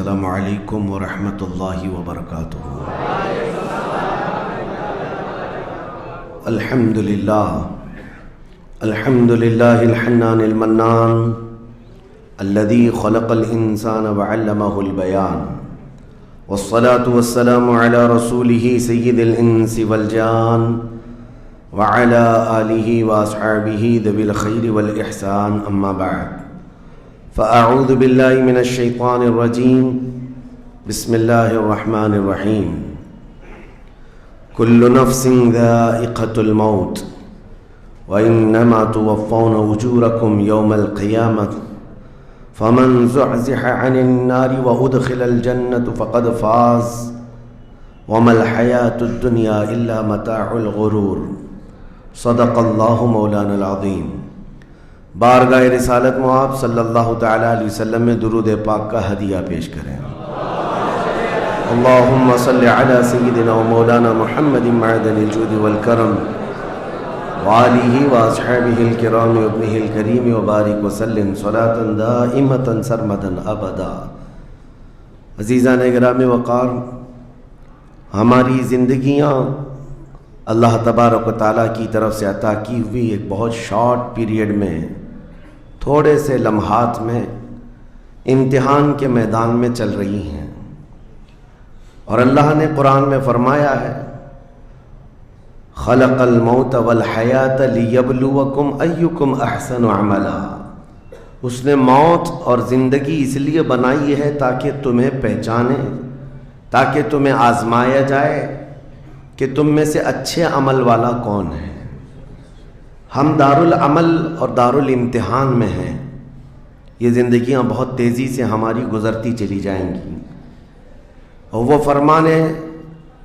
السلام علیکم ورحمۃ اللہ وبرکاتہ۔ الحمد للہ الحنان المنان الذي خلق الانسان وعلمه البیان، والصلاة والسلام على رسوله سید الانس والجان وعلى آلہ واصحابہ ذوی الخیر والاحسان، اما بعد فاعوذ باللہ من الشیطان الرجیم، بسم اللہ الرحمن الرحیم۔ کل نفس ذائقۃ الموت وانما توفون اجورکم یوم القیامۃ فمن زحزح عن النار وادخل الجنۃ فقد فاز وما الحیاۃ الدنیا الا متاع الغرور۔ صدق اللہ مولانا العظیم۔ بارگاہ رسالت مآب صلی اللہ تعالی علیہ وسلم میں درود پاک کا ہدیہ پیش کریں۔ اللہم صلی علی سیدنا و مولانا محمد معدن الجود والکرم وآلہ واصحابہ الکرام وابنہ الکریم وبارک وسلم صلاة دائمة سرمدا ابدا۔ عزیزان گرامی وقار، ہماری زندگیاں اللہ تبارک و تعالیٰ کی طرف سے عطا کی ہوئی ایک بہت شارٹ پیریڈ میں، تھوڑے سے لمحات میں امتحان کے میدان میں چل رہی ہیں، اور اللہ نے قرآن میں فرمایا ہے خلق الموت والحیات لیبلوکم ایکم احسن عملا۔ اس نے موت اور زندگی اس لیے بنائی ہے تاکہ تمہیں پہچانے، تاکہ تمہیں آزمایا جائے کہ تم میں سے اچھے عمل والا کون ہے۔ ہم دارالعمل اور دارالامتحان میں ہیں۔ یہ زندگیاں بہت تیزی سے ہماری گزرتی چلی جائیں گی، اور وہ فرمان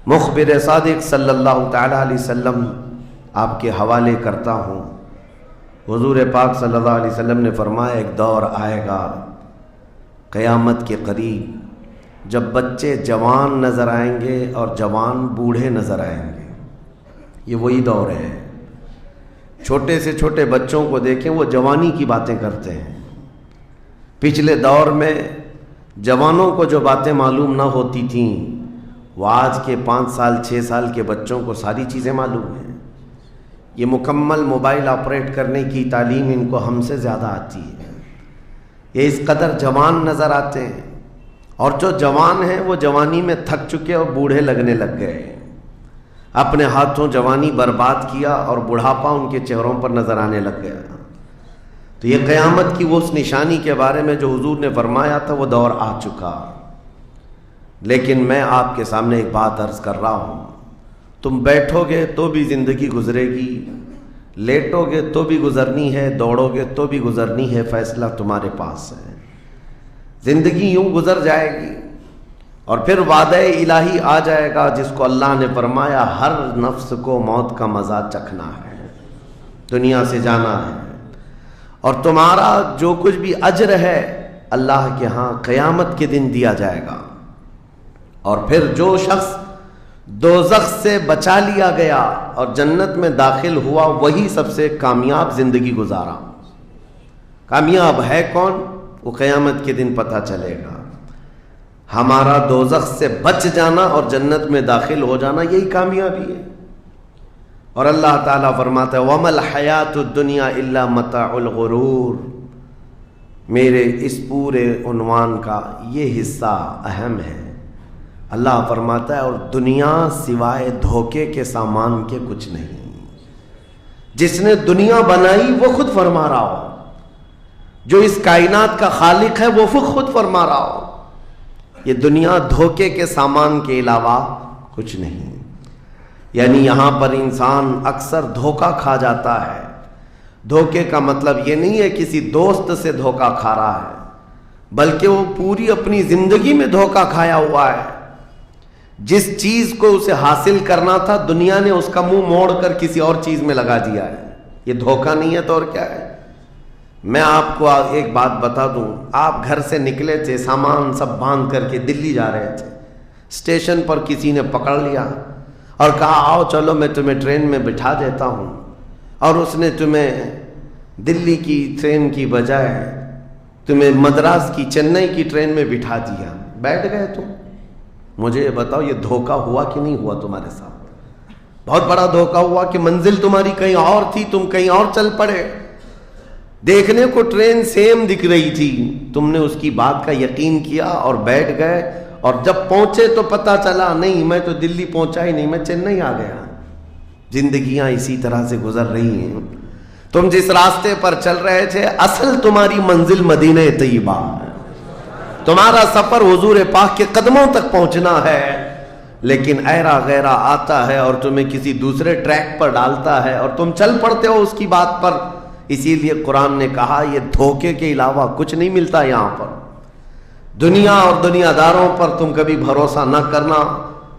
مخبر صادق صلی اللہ تعالیٰ علیہ وسلم آپ کے حوالے کرتا ہوں۔ حضور پاک صلی اللہ علیہ وسلم نے فرمایا ایک دور آئے گا قیامت کے قریب جب بچے جوان نظر آئیں گے اور جوان بوڑھے نظر آئیں گے۔ یہ وہی دور ہے۔ چھوٹے سے چھوٹے بچوں کو دیکھیں، وہ جوانی کی باتیں کرتے ہیں۔ پچھلے دور میں جوانوں کو جو باتیں معلوم نہ ہوتی تھیں، وہ آج کے 5 سال 6 سال کے بچوں کو ساری چیزیں معلوم ہیں۔ یہ مکمل موبائل آپریٹ کرنے کی تعلیم ان کو ہم سے زیادہ آتی ہے۔ یہ اس قدر جوان نظر آتے ہیں، اور جو جوان ہیں وہ جوانی میں تھک چکے اور بوڑھے لگنے لگ گئے، اپنے ہاتھوں جوانی برباد کیا اور بڑھاپا ان کے چہروں پر نظر آنے لگ گیا۔ تو یہ قیامت کی وہ اس نشانی کے بارے میں جو حضور نے فرمایا تھا، وہ دور آ چکا۔ لیکن میں آپ کے سامنے ایک بات عرض کر رہا ہوں، تم بیٹھو گے تو بھی زندگی گزرے گی، لیٹو گے تو بھی گزرنی ہے، دوڑو گے تو بھی گزرنی ہے، فیصلہ تمہارے پاس ہے۔ زندگی یوں گزر جائے گی، اور پھر وعدہ الہی آ جائے گا جس کو اللہ نے فرمایا ہر نفس کو موت کا مزہ چکھنا ہے، دنیا سے جانا ہے، اور تمہارا جو کچھ بھی اجر ہے اللہ کے ہاں قیامت کے دن دیا جائے گا۔ اور پھر جو شخص دوزخ سے بچا لیا گیا اور جنت میں داخل ہوا، وہی سب سے کامیاب زندگی گزارا۔ کامیاب ہے کون؟ وہ قیامت کے دن پتہ چلے گا۔ ہمارا دوزخ سے بچ جانا اور جنت میں داخل ہو جانا، یہی کامیابی ہے۔ اور اللہ تعالیٰ فرماتا ہے وَمَا الْحَيَاةُ الدُّنْيَا إِلَّا مَتَاعُ الْغُرُورِ۔ میرے اس پورے عنوان کا یہ حصہ اہم ہے۔ اللہ فرماتا ہے اور دنیا سوائے دھوکے کے سامان کے کچھ نہیں۔ جس نے دنیا بنائی وہ خود فرما رہا ہو، جو اس کائنات کا خالق ہے وہ خود فرما رہا ہو، یہ دنیا دھوکے کے سامان کے علاوہ کچھ نہیں۔ یعنی یہاں پر انسان اکثر دھوکہ کھا جاتا ہے۔ دھوکے کا مطلب یہ نہیں ہے کسی دوست سے دھوکہ کھا رہا ہے، بلکہ وہ پوری اپنی زندگی میں دھوکہ کھایا ہوا ہے۔ جس چیز کو اسے حاصل کرنا تھا، دنیا نے اس کا منہ موڑ کر کسی اور چیز میں لگا دیا ہے۔ یہ دھوکہ نہیں ہے تو اور کیا ہے؟ میں آپ کو ایک بات بتا دوں، آپ گھر سے نکلے تھے، سامان سب باندھ کر کے دلی جا رہے تھے، اسٹیشن پر کسی نے پکڑ لیا اور کہا آؤ چلو میں تمہیں ٹرین میں بٹھا دیتا ہوں، اور اس نے تمہیں دلی کی ٹرین کی بجائے تمہیں مدراس کی چنئی کی ٹرین میں بٹھا دیا۔ بیٹھ گئے تم. مجھے بتاؤ یہ دھوکہ ہوا کہ نہیں ہوا تمہارے ساتھ؟ بہت بڑا دھوکہ ہوا کہ منزل تمہاری کہیں اور تھی، تم کہیں اور چل پڑے. دیکھنے کو ٹرین سیم دکھ رہی تھی، تم نے اس کی بات کا یقین کیا اور بیٹھ گئے، اور جب پہنچے تو پتا چلا نہیں میں تو دلی پہنچا ہی نہیں، میں چنئی آ گیا. زندگیاں اسی طرح سے گزر رہی ہیں. تم جس راستے پر چل رہے تھے اصل تمہاری منزل مدینہ طیبہ ہے، تمہارا سفر حضور پاک کے قدموں تک پہنچنا ہے، لیکن ایرا غیرہ آتا ہے اور تمہیں کسی دوسرے ٹریک پر ڈالتا ہے اور تم چل پڑتے ہو اس کی بات پر. اسی لیے قرآن نے کہا یہ دھوکے کے علاوہ کچھ نہیں ملتا یہاں پر. دنیا اور دنیا داروں پر تم کبھی بھروسہ نہ کرنا،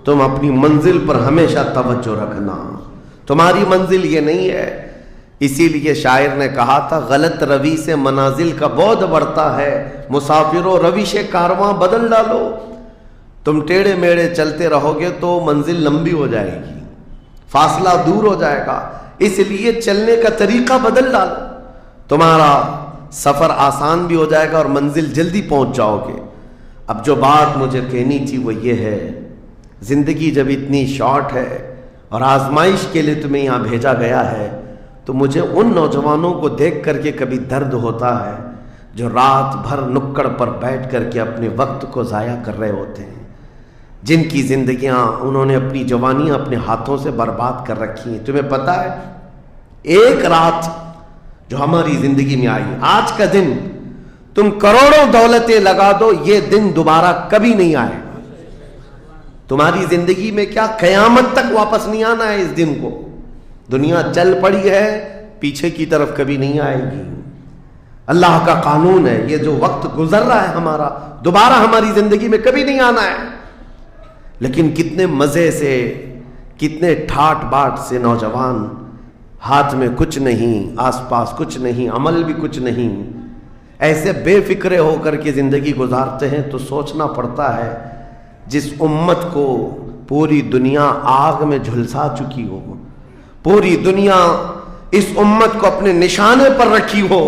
تم اپنی منزل پر ہمیشہ توجہ رکھنا. تمہاری منزل یہ نہیں ہے. اسی لیے شاعر نے کہا تھا غلط روی سے منازل کا بعد بڑھتا ہے، مسافروں روش کارواں بدل ڈالو. تم ٹیڑے میڑے چلتے رہو گے تو منزل لمبی ہو جائے گی، فاصلہ دور ہو جائے گا. اس لیے چلنے کا طریقہ بدل ڈالو، تمہارا سفر آسان بھی ہو جائے گا اور منزل جلدی پہنچ جاؤ گے. اب جو بات مجھے کہنی تھی وہ یہ ہے، زندگی جب اتنی شارٹ ہے اور آزمائش کے لیے تمہیں یہاں بھیجا گیا ہے، تو مجھے ان نوجوانوں کو دیکھ کر کے کبھی درد ہوتا ہے جو رات بھر نکڑ پر بیٹھ کر کے اپنے وقت کو ضائع کر رہے ہوتے ہیں، جن کی زندگیاں انہوں نے اپنی جوانیاں اپنے ہاتھوں سے برباد کر رکھی ہیں. تمہیں پتہ ہے ایک رات جو ہماری زندگی میں آئی، آج کا دن تم کروڑوں دولتیں لگا دو، یہ دن دوبارہ کبھی نہیں آئے گا. تمہاری زندگی میں کیا قیامت تک واپس نہیں آنا ہے اس دن کو. دنیا چل پڑی ہے، پیچھے کی طرف کبھی نہیں آئے گی. اللہ کا قانون ہے، یہ جو وقت گزر رہا ہے ہمارا دوبارہ ہماری زندگی میں کبھی نہیں آنا ہے. لیکن کتنے مزے سے، کتنے ٹھاٹ باٹ سے نوجوان، ہاتھ میں کچھ نہیں، آس پاس کچھ نہیں، عمل بھی کچھ نہیں، ایسے بے فکرے ہو کر کے زندگی گزارتے ہیں. تو سوچنا پڑتا ہے جس امت کو پوری دنیا آگ میں جھلسا چکی ہو، پوری دنیا اس امت کو اپنے نشانے پر رکھی ہو،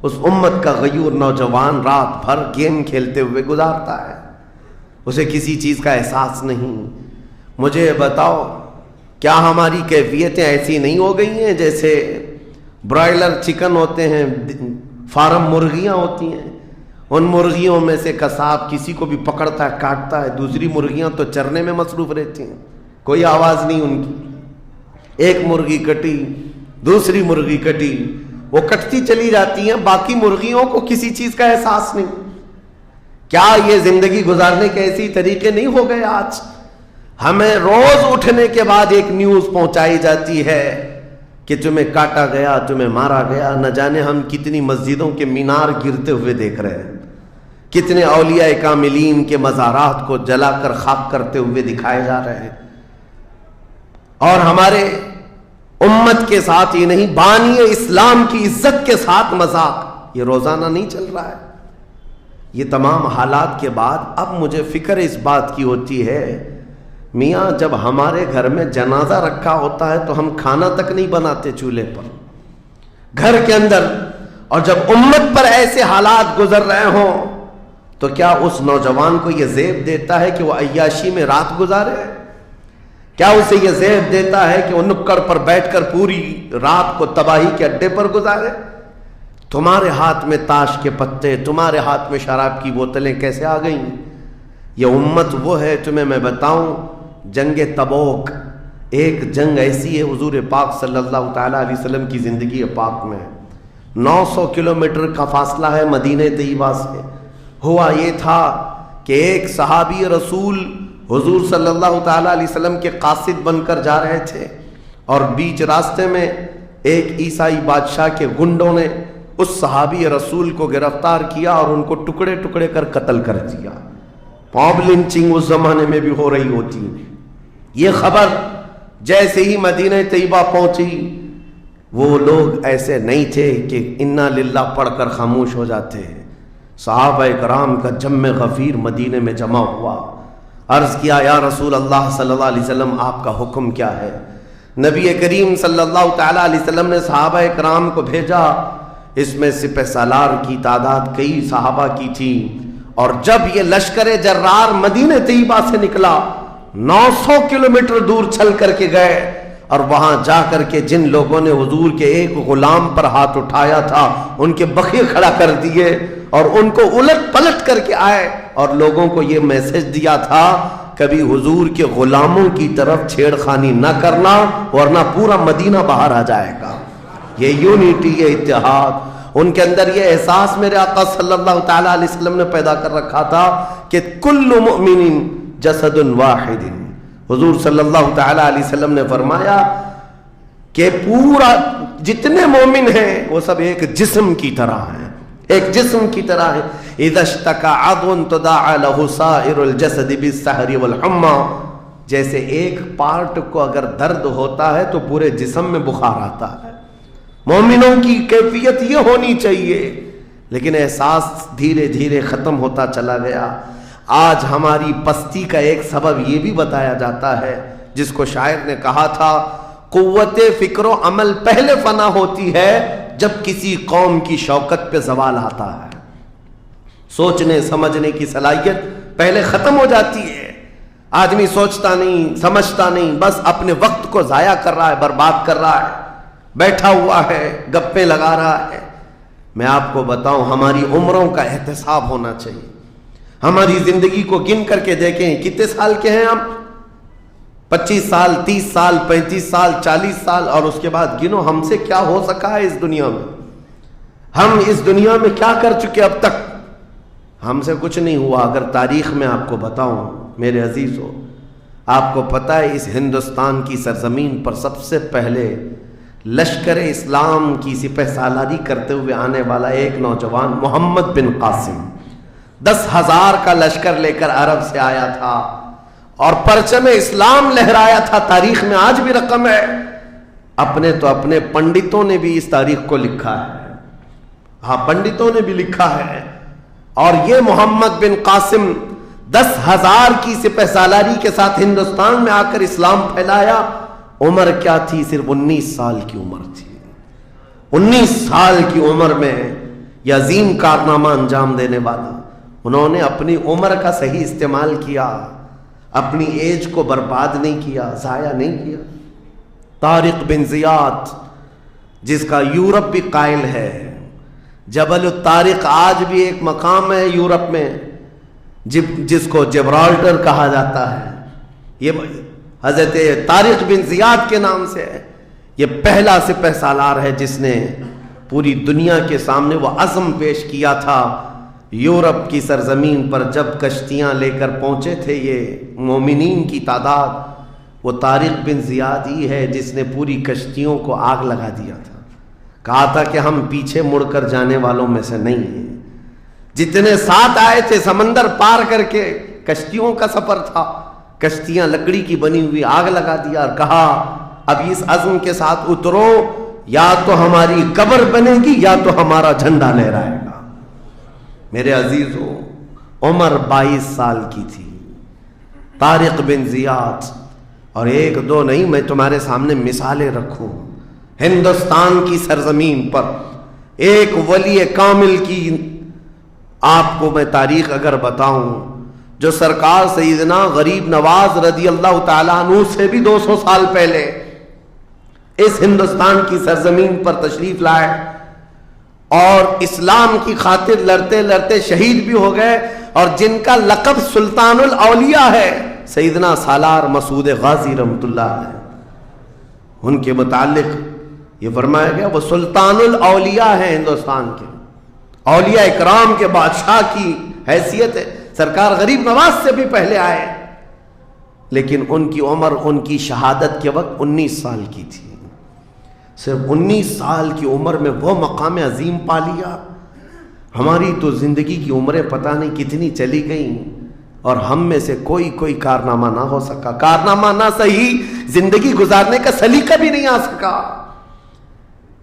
اس امت کا غیور نوجوان رات بھر گیم کھیلتے ہوئے گزارتا ہے، اسے کسی چیز کا احساس نہیں. مجھے بتاؤ کیا ہماری کیفیتیں ایسی نہیں ہو گئی ہیں جیسے برائلر چکن ہوتے ہیں، فارم مرغیاں ہوتی ہیں، ان مرغیوں میں سے قصاب کسی کو بھی پکڑتا ہے کاٹتا ہے، دوسری مرغیاں تو چرنے میں مصروف رہتی ہیں، کوئی آواز نہیں ان کی. ایک مرغی کٹی، دوسری مرغی کٹی، وہ کٹتی چلی جاتی ہیں، باقی مرغیوں کو کسی چیز کا احساس نہیں. کیا یہ زندگی گزارنے کے ایسی طریقے نہیں ہو گئے؟ آج ہمیں روز اٹھنے کے بعد ایک نیوز پہنچائی جاتی ہے کہ تمہیں کاٹا گیا، تمہیں مارا گیا. نہ جانے ہم کتنی مسجدوں کے مینار گرتے ہوئے دیکھ رہے ہیں، کتنے اولیاء کاملین کے مزارات کو جلا کر خاک کرتے ہوئے دکھائے جا رہے ہیں. اور ہمارے امت کے ساتھ ہی نہیں، بانی اسلام کی عزت کے ساتھ مذاق، یہ روزانہ نہیں چل رہا ہے. یہ تمام حالات کے بعد اب مجھے فکر اس بات کی ہوتی ہے، میاں جب ہمارے گھر میں جنازہ رکھا ہوتا ہے تو ہم کھانا تک نہیں بناتے چولہے پر گھر کے اندر، اور جب امت پر ایسے حالات گزر رہے ہوں تو کیا اس نوجوان کو یہ زیب دیتا ہے کہ وہ عیاشی میں رات گزارے؟ کیا اسے یہ زیب دیتا ہے کہ وہ نکڑ پر بیٹھ کر پوری رات کو تباہی کے اڈے پر گزارے؟ تمہارے ہاتھ میں تاش کے پتے، تمہارے ہاتھ میں شراب کی بوتلیں کیسے آ گئیں؟ یہ امت وہ ہے، تمہیں میں بتاؤں، جنگ تبوک ایک جنگ ایسی ہے حضور پاک صلی اللہ تعالیٰ علیہ وسلم کی زندگی پاک میں 900 کلومیٹر کا فاصلہ ہے مدینہ طیبہ سے. ہوا یہ تھا کہ ایک صحابی رسول حضور صلی اللہ تعالیٰ علیہ وسلم کے قاصد بن کر جا رہے تھے، اور بیچ راستے میں ایک عیسائی بادشاہ کے گنڈوں نے اس صحابی رسول کو گرفتار کیا اور ان کو ٹکڑے ٹکڑے کر قتل کر دیا. موب لنچنگ اس زمانے میں بھی ہو رہی ہوتی. یہ خبر جیسے ہی مدینہ طیبہ پہنچی، وہ لوگ ایسے نہیں تھے کہ انا للہ پڑھ کر خاموش ہو جاتے. صحابہ کرام کا جم غفیر مدینے میں جمع ہوا. عرض کیا یا رسول اللہ صلی اللہ علیہ وسلم آپ کا حکم کیا ہے؟ نبی کریم صلی اللہ تعالیٰ علیہ وسلم نے صحابہ کرام کو بھیجا. اس میں سپہ سالار کی تعداد کئی صحابہ کی تھی، اور جب یہ لشکر جرار مدینہ طیبہ سے نکلا 900 کلومیٹر دور چل کر کے گئے، اور وہاں جا کر کے جن لوگوں نے حضور کے ایک غلام پر ہاتھ اٹھایا تھا ان کے بخیے کھڑا کر دیے اور ان کو الٹ پلٹ کر کے آئے اور لوگوں کو یہ میسج دیا تھا کبھی حضور کے غلاموں کی طرف چھیڑ خانی نہ کرنا ورنہ پورا مدینہ باہر آ جائے گا۔ یہ یونٹی، یہ اتحاد، ان کے اندر یہ احساس میرے آقا صلی اللہ تعالی علیہ وسلم نے پیدا کر رکھا تھا کہ کل مؤمن جسد واحد۔ حضور صلی اللہ تعالی علیہ وسلم نے فرمایا کہ پورا جتنے مومن ہیں وہ سب ایک جسم کی طرح ہیں، ایک جسم کی طرح ہے۔ اذا اشتکى عضو تداعى له سائر الجسد بالسحر والحمى، جیسے ایک پارٹ کو اگر درد ہوتا ہے تو پورے جسم میں بخار آتا ہے۔ مومنوں کی کیفیت یہ ہونی چاہیے، لیکن احساس دھیرے دھیرے ختم ہوتا چلا گیا۔ آج ہماری پستی کا ایک سبب یہ بھی بتایا جاتا ہے جس کو شاعر نے کہا تھا، قوت فکر و عمل پہلے فنا ہوتی ہے جب کسی قوم کی شوکت پہ زوال آتا ہے۔ سوچنے سمجھنے کی صلاحیت پہلے ختم ہو جاتی ہے، آدمی سوچتا نہیں سمجھتا نہیں، بس اپنے وقت کو ضائع کر رہا ہے، برباد کر رہا ہے، بیٹھا ہوا ہے، گپیں لگا رہا ہے۔ میں آپ کو بتاؤں، ہماری عمروں کا احتساب ہونا چاہیے۔ ہماری زندگی کو گن کر کے دیکھیں کتنے سال کے ہیں ہم، 25 سال، 30 سال، 35 سال، 40 سال، اور اس کے بعد گنو ہم سے کیا ہو سکا ہے اس دنیا میں، ہم اس دنیا میں کیا کر چکے اب تک۔ ہم سے کچھ نہیں ہوا۔ اگر تاریخ میں آپ کو بتاؤں میرے عزیزو، آپ کو پتہ ہے اس ہندوستان کی سرزمین پر سب سے پہلے لشکر اسلام کی سپہ سالاری کرتے ہوئے آنے والا ایک نوجوان محمد بن قاسم 10,000 کا لشکر لے کر عرب سے آیا تھا اور پرچم اسلام لہرایا تھا۔ تاریخ میں آج بھی رقم ہے، اپنے تو اپنے پنڈتوں نے بھی اس تاریخ کو لکھا ہے، ہاں پنڈتوں نے بھی لکھا ہے۔ اور یہ محمد بن قاسم 10,000 کی سپہ سالاری کے ساتھ ہندوستان میں آ کر اسلام پھیلایا۔ عمر کیا تھی؟ صرف 19 سال کی عمر تھی۔ 19 سال کی عمر میں یہ عظیم کارنامہ انجام دینے والا، انہوں نے اپنی عمر کا صحیح استعمال کیا، اپنی ایج کو برباد نہیں کیا، ضائع نہیں کیا۔ طارق بن زیاد، جس کا یورپ بھی قائل ہے، جبل الطارق آج بھی ایک مقام ہے یورپ میں جس کو جبرالٹر کہا جاتا ہے، یہ حضرت طارق بن زیاد کے نام سے ہے۔ یہ پہلا سپہ سالار ہے جس نے پوری دنیا کے سامنے وہ عزم پیش کیا تھا۔ یورپ کی سرزمین پر جب کشتیاں لے کر پہنچے تھے یہ مومنین کی تعداد، وہ طارق بن زیاد ہی ہے جس نے پوری کشتیوں کو آگ لگا دیا تھا، کہا تھا کہ ہم پیچھے مڑ کر جانے والوں میں سے نہیں ہیں۔ جتنے ساتھ آئے تھے سمندر پار کر کے، کشتیوں کا سفر تھا، کشتیاں لکڑی کی بنی ہوئی، آگ لگا دیا اور کہا اب اس عزم کے ساتھ اترو، یا تو ہماری قبر بنے گی یا تو ہمارا جھنڈا لہرائے گا۔ میرے عزیزو، عمر 22 سال کی تھی طارق بن زیاد، اور ایک دو نہیں، میں تمہارے سامنے مثالیں رکھوں۔ ہندوستان کی سرزمین پر ایک ولی کامل کی آپ کو میں تاریخ اگر بتاؤں، جو سرکار سیدنا غریب نواز رضی اللہ تعالیٰ عنہ سے بھی 200 سال پہلے اس ہندوستان کی سرزمین پر تشریف لائے اور اسلام کی خاطر لڑتے لڑتے شہید بھی ہو گئے، اور جن کا لقب سلطان الاولیاء ہے، سیدنا سالار مسعود غازی رحمۃ اللہ علیہ، ان کے متعلق یہ فرمایا گیا وہ سلطان الاولیاء ہیں، ہندوستان کے اولیاء اکرام کے بادشاہ کی حیثیت ہے۔ سرکار غریب نواز سے بھی پہلے آئے، لیکن ان کی عمر ان کی شہادت کے وقت 19 سال کی تھی۔ صرف 19 سال کی عمر میں وہ مقام عظیم پا لیا۔ ہماری تو زندگی کی عمریں پتہ نہیں کتنی چلی گئیں اور ہم میں سے کوئی کارنامہ نہ ہو سکا، کارنامہ نہ صحیح زندگی گزارنے کا سلیقہ بھی نہیں آ سکا۔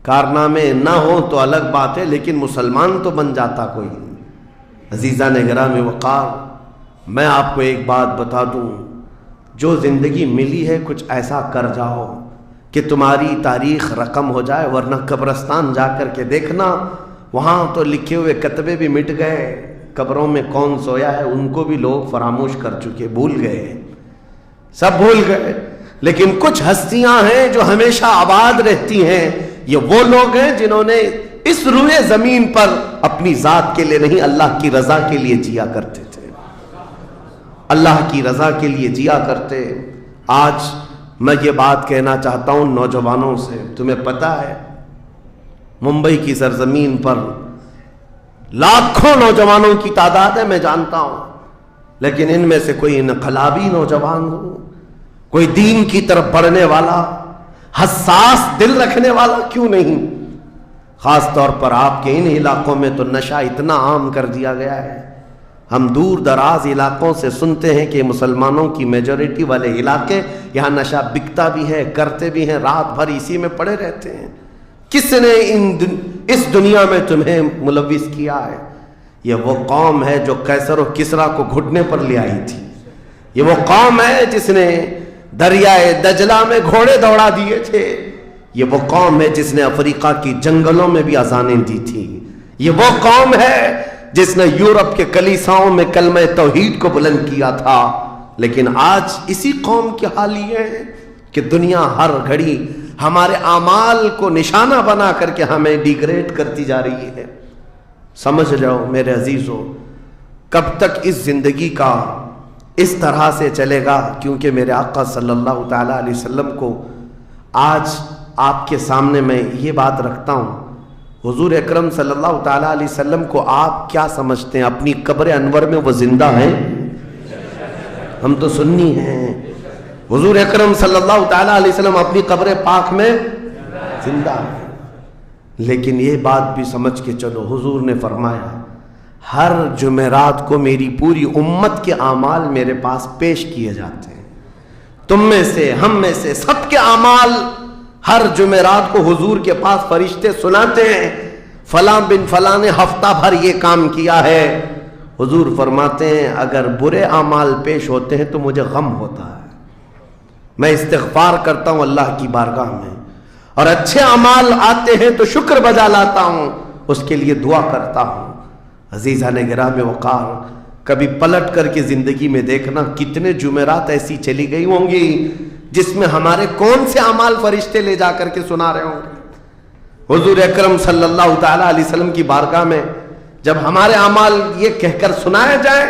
کارنامے نہ ہوں تو الگ بات ہے، لیکن مسلمان تو بن جاتا کوئی۔ عزیزان گرامی وقار، میں آپ کو ایک بات بتا دوں، جو زندگی ملی ہے کچھ ایسا کر جاؤ کہ تمہاری تاریخ رقم ہو جائے، ورنہ قبرستان جا کر کے دیکھنا، وہاں تو لکھے ہوئے کتبے بھی مٹ گئے، قبروں میں کون سویا ہے ان کو بھی لوگ فراموش کر چکے، بھول گئے، سب بھول گئے. لیکن کچھ ہستیاں ہیں جو ہمیشہ آباد رہتی ہیں. یہ وہ لوگ ہیں جنہوں نے اس روئے زمین پر اپنی ذات کے لیے نہیں، اللہ کی رضا کے لیے جیا کرتے تھے، اللہ کی رضا کے لیے جیا کرتے. آج میں یہ بات کہنا چاہتا ہوں نوجوانوں سے. تمہیں پتہ ہے ممبئی کی سرزمین پر لاکھوں نوجوانوں کی تعداد ہے، میں جانتا ہوں، لیکن ان میں سے کوئی انقلابی نوجوان ہو، کوئی دین کی طرف بڑھنے والا، حساس دل رکھنے والا کیوں نہیں؟ خاص طور پر آپ کے ان علاقوں میں تو نشہ اتنا عام کر دیا گیا ہے. ہم دور دراز علاقوں سے سنتے ہیں کہ مسلمانوں کی میجورٹی والے علاقے، یہاں نشہ بکتا بھی ہے، کرتے بھی ہیں، رات بھر اسی میں پڑے رہتے ہیں. کس نے اس دنیا میں تمہیں ملوث کیا ہے؟ یہ وہ قوم ہے جو قیصر و کسریٰ کو گھٹنے پر لے آئی تھی. یہ وہ قوم ہے جس نے دریائے دجلہ میں گھوڑے دوڑا دیے تھے. یہ وہ قوم ہے جس نے افریقہ کی جنگلوں میں بھی اذانیں دی تھی. یہ وہ قوم ہے جس نے یورپ کے کلیساؤں میں کلمہ توحید کو بلند کیا تھا. لیکن آج اسی قوم کی حال یہ ہے کہ دنیا ہر گھڑی ہمارے اعمال کو نشانہ بنا کر کے ہمیں ڈیگریڈ کرتی جا رہی ہے. سمجھ جاؤ میرے عزیزو، کب تک اس زندگی کا اس طرح سے چلے گا؟ کیونکہ میرے آقا صلی اللہ تعالیٰ علیہ وسلم کو آج آپ کے سامنے میں یہ بات رکھتا ہوں. حضور اکرم صلی اللہ تعالیٰ علیہ وسلم کو آپ کیا سمجھتے ہیں؟ اپنی قبر انور میں وہ زندہ ہیں؟ ہم تو سنی ہیں. حضور اکرم صلی اللہ تعالیٰ علیہ وسلم اپنی قبر پاک میں زندہ ہیں. لیکن یہ بات بھی سمجھ کے چلو، حضور نے فرمایا ہر جمعرات کو میری پوری امت کے اعمال میرے پاس پیش کیے جاتے ہیں. تم میں سے، ہم میں سے، سب کے اعمال ہر جمعرات کو حضور کے پاس فرشتے سناتے ہیں، فلاں بن فلاں نے ہفتہ بھر یہ کام کیا ہے. حضور فرماتے ہیں اگر برے اعمال پیش ہوتے ہیں تو مجھے غم ہوتا ہے، میں استغفار کرتا ہوں اللہ کی بارگاہ میں، اور اچھے اعمال آتے ہیں تو شکر بجا لاتا ہوں، اس کے لیے دعا کرتا ہوں. عزیزان گرامی وقار، کبھی پلٹ کر کے زندگی میں دیکھنا کتنے جمعرات ایسی چلی گئی ہوں گی جس میں ہمارے کون سے اعمال فرشتے لے جا کر کے سنا رہے ہوں گے. حضور اکرم صلی اللہ تعالیٰ علیہ وسلم کی بارگاہ میں جب ہمارے اعمال یہ کہہ کر سنایا جائے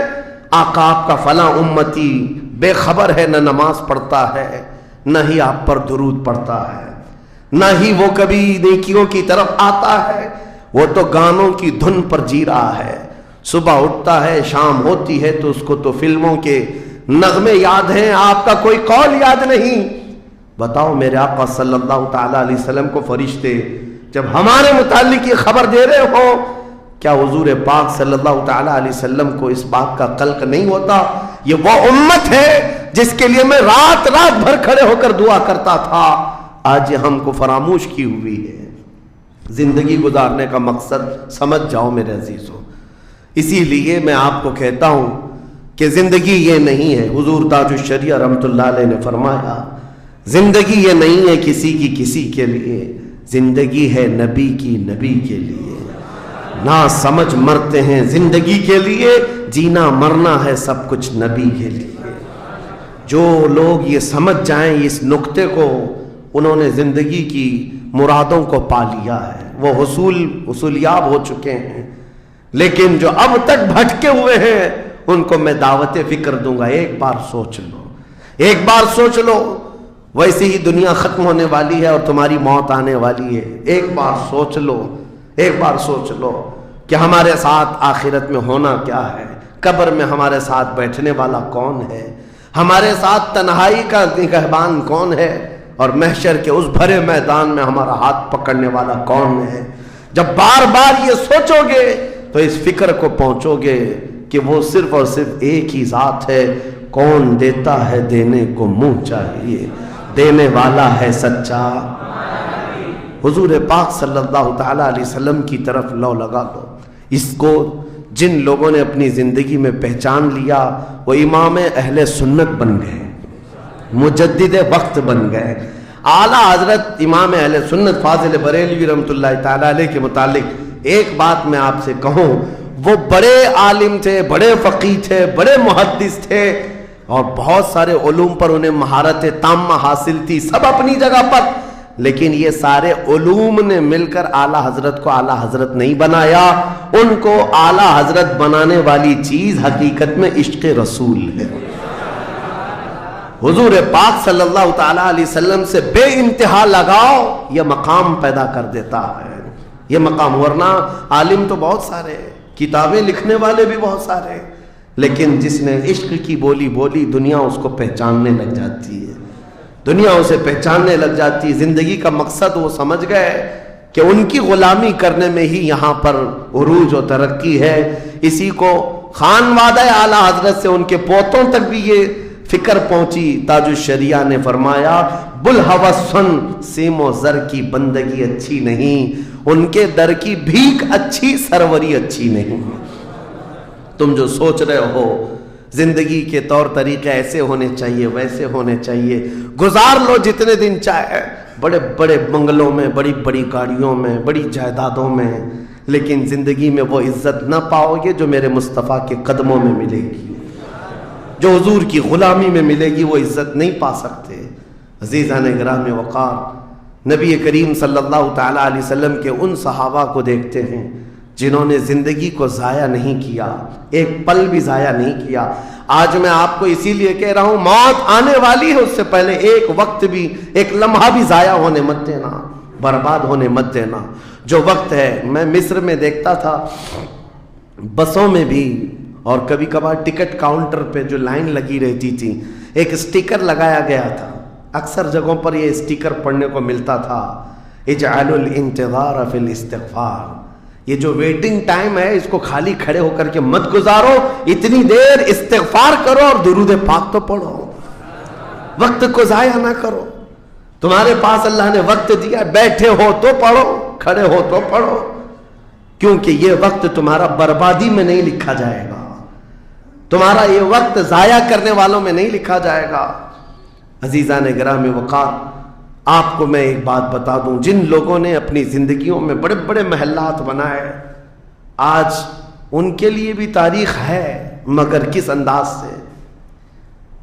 آقا آپ کا فلاں امتی بے خبر ہے، نہ نماز پڑھتا ہے، نہ ہی آپ پر درود پڑھتا ہے، نہ ہی وہ کبھی نیکیوں کی طرف آتا ہے، وہ تو گانوں کی دھن پر جی رہا ہے. صبح اٹھتا ہے، شام ہوتی ہے تو اس کو تو فلموں کے نغمے یاد ہیں، آپ کا کوئی قول یاد نہیں. بتاؤ میرے آقا صلی اللہ تعالیٰ علیہ وسلم کو فرشتے جب ہمارے متعلق یہ خبر دے رہے ہو، کیا حضور پاک صلی اللہ تعالیٰ علیہ وسلم کو اس بات کا قلق نہیں ہوتا؟ یہ وہ امت ہے جس کے لیے میں رات رات بھر کھڑے ہو کر دعا کرتا تھا، آج یہ ہم کو فراموش کی ہوئی ہے. زندگی گزارنے کا مقصد سمجھ جاؤ میرے عزیزوں. اسی لیے میں آپ کو کہتا ہوں کہ زندگی یہ نہیں ہے. حضور تاج الشریعہ رحمۃ اللہ علیہ نے فرمایا زندگی یہ نہیں ہے کسی کی کسی کے لیے، زندگی ہے نبی کی نبی کے لیے. نہ سمجھ مرتے ہیں زندگی کے لیے، جینا مرنا ہے سب کچھ نبی کے لیے. جو لوگ یہ سمجھ جائیں اس نقطے کو، انہوں نے زندگی کی مرادوں کو پا لیا ہے، وہ حصولیاب ہو چکے ہیں. لیکن جو اب تک بھٹکے ہوئے ہیں ان کو میں دعوت فکر دوں گا. ایک بار سوچ لو، ایک بار سوچ لو، ویسے ہی دنیا ختم ہونے والی ہے اور تمہاری موت آنے والی ہے. ایک بار سوچ لو، ایک بار سوچ لو کہ ہمارے ساتھ آخرت میں ہونا کیا ہے، قبر میں ہمارے ساتھ بیٹھنے والا کون ہے، ہمارے ساتھ تنہائی کا نگہبان کون ہے، اور محشر کے اس بھرے میدان میں ہمارا ہاتھ پکڑنے والا کون ہے. جب بار بار یہ سوچو گے تو اس فکر کو پہنچو گے کہ وہ صرف اور صرف ایک ہی ذات ہے. کون دیتا ہے دینے کو منہ چاہیے، دینے والا ہے سچا. حضور پاک صلی اللہ تعالیٰ علیہ وسلم کی طرف لو لگا دو. اس کو جن لوگوں نے اپنی زندگی میں پہچان لیا وہ امام اہل سنت بن گئے، مجدد وقت بن گئے. اعلیٰ حضرت امام اہل سنت فاضل بریلوی رحمۃ اللہ تعالیٰ علیہ کے متعلق ایک بات میں آپ سے کہوں، وہ بڑے عالم تھے، بڑے فقیہ تھے، بڑے محدث تھے، اور بہت سارے علوم پر انہیں مہارت تامہ حاصل تھی، سب اپنی جگہ پر، لیکن یہ سارے علوم نے مل کر اعلیٰ حضرت کو اعلیٰ حضرت نہیں بنایا. ان کو اعلیٰ حضرت بنانے والی چیز حقیقت میں عشق رسول ہے. حضور پاک صلی اللہ تعالیٰ علیہ وسلم سے بے انتہا لگاؤ یہ مقام پیدا کر دیتا ہے. یہ مقام، ورنہ عالم تو بہت سارے، کتابیں لکھنے والے بھی بہت سارے، لیکن جس نے عشق کی بولی بولی دنیا اس کو پہچاننے لگ جاتی ہے، دنیا اسے پہچاننے لگ جاتی ہے. زندگی کا مقصد وہ سمجھ گئے کہ ان کی غلامی کرنے میں ہی یہاں پر عروج و ترقی ہے. اسی کو خانوادہ اعلیٰ حضرت سے ان کے پوتوں تک بھی یہ فکر پہنچی. تاج الشریعہ نے فرمایا بلحوثن سیم و زر کی بندگی اچھی نہیں، ان کے در کی بھیک اچھی، سروری اچھی نہیں. تم جو سوچ رہے ہو زندگی کے طور طریقے ایسے ہونے چاہیے، ویسے ہونے چاہیے، گزار لو جتنے دن چاہے بڑے بڑے بنگلوں میں، بڑی بڑی گاڑیوں میں، بڑی جائیدادوں میں، لیکن زندگی میں وہ عزت نہ پاؤ گے جو میرے مصطفیٰ کے قدموں میں ملے گی، جو حضور کی غلامی میں ملے گی وہ عزت نہیں پا سکتے. عزیزان گرامی وقار، نبی کریم صلی اللہ تعالیٰ علیہ وسلم کے ان صحابہ کو دیکھتے ہیں جنہوں نے زندگی کو ضائع نہیں کیا، ایک پل بھی ضائع نہیں کیا. آج میں آپ کو اسی لیے کہہ رہا ہوں موت آنے والی ہے، اس سے پہلے ایک وقت بھی، ایک لمحہ بھی ضائع ہونے مت دینا، برباد ہونے مت دینا. جو وقت ہے، میں مصر میں دیکھتا تھا بسوں میں بھی، اور کبھی کبھار ٹکٹ کاؤنٹر پہ جو لائن لگی رہتی تھی ایک اسٹیکر لگایا گیا تھا، اکثر جگہوں پر یہ اسٹیکر پڑھنے کو ملتا تھا، اجعلوا الانتظار فی الاستغفار. یہ جو ویٹنگ ٹائم ہے اس کو خالی کھڑے ہو کر کے مت گزارو، اتنی دیر استغفار کرو اور درود پاک تو پڑھو، وقت کو ضائع نہ کرو. تمہارے پاس اللہ نے وقت دیا، بیٹھے ہو تو پڑھو، کھڑے ہو تو پڑھو، کیونکہ یہ وقت تمہارا بربادی میں نہیں لکھا جائے گا، تمہارا یہ وقت ضائع کرنے والوں میں نہیں لکھا جائے گا. عزیزان گرامی وقار، آپ کو میں ایک بات بتا دوں، جن لوگوں نے اپنی زندگیوں میں بڑے بڑے محلات بنائے آج ان کے لیے بھی تاریخ ہے، مگر کس انداز سے،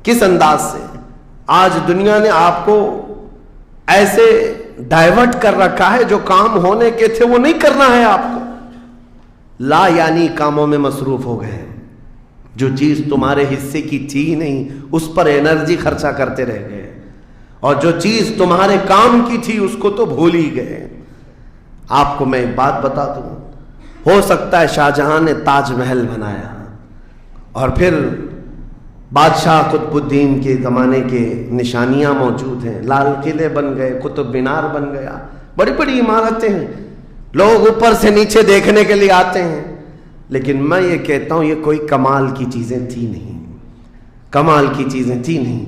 کس انداز سے. آج دنیا نے آپ کو ایسے ڈائیورٹ کر رکھا ہے، جو کام ہونے کے تھے وہ نہیں کرنا ہے آپ کو، لا یعنی کاموں میں مصروف ہو گئے. جو چیز تمہارے حصے کی تھی نہیں اس پر انرجی خرچہ کرتے رہ گئے، اور جو چیز تمہارے کام کی تھی اس کو تو بھول ہی گئے. آپ کو میں ایک بات بتا دوں، ہو سکتا ہے شاہ جہاں نے تاج محل بنایا اور پھر بادشاہ قطب الدین کے زمانے کے نشانیاں موجود ہیں، لال قلعے بن گئے، قطب مینار بن گیا، بڑی بڑی عمارتیں ہیں، لوگ اوپر سے نیچے دیکھنے کے لیے آتے ہیں. لیکن میں یہ کہتا ہوں یہ کوئی کمال کی چیزیں تھی نہیں، کمال کی چیزیں تھی نہیں.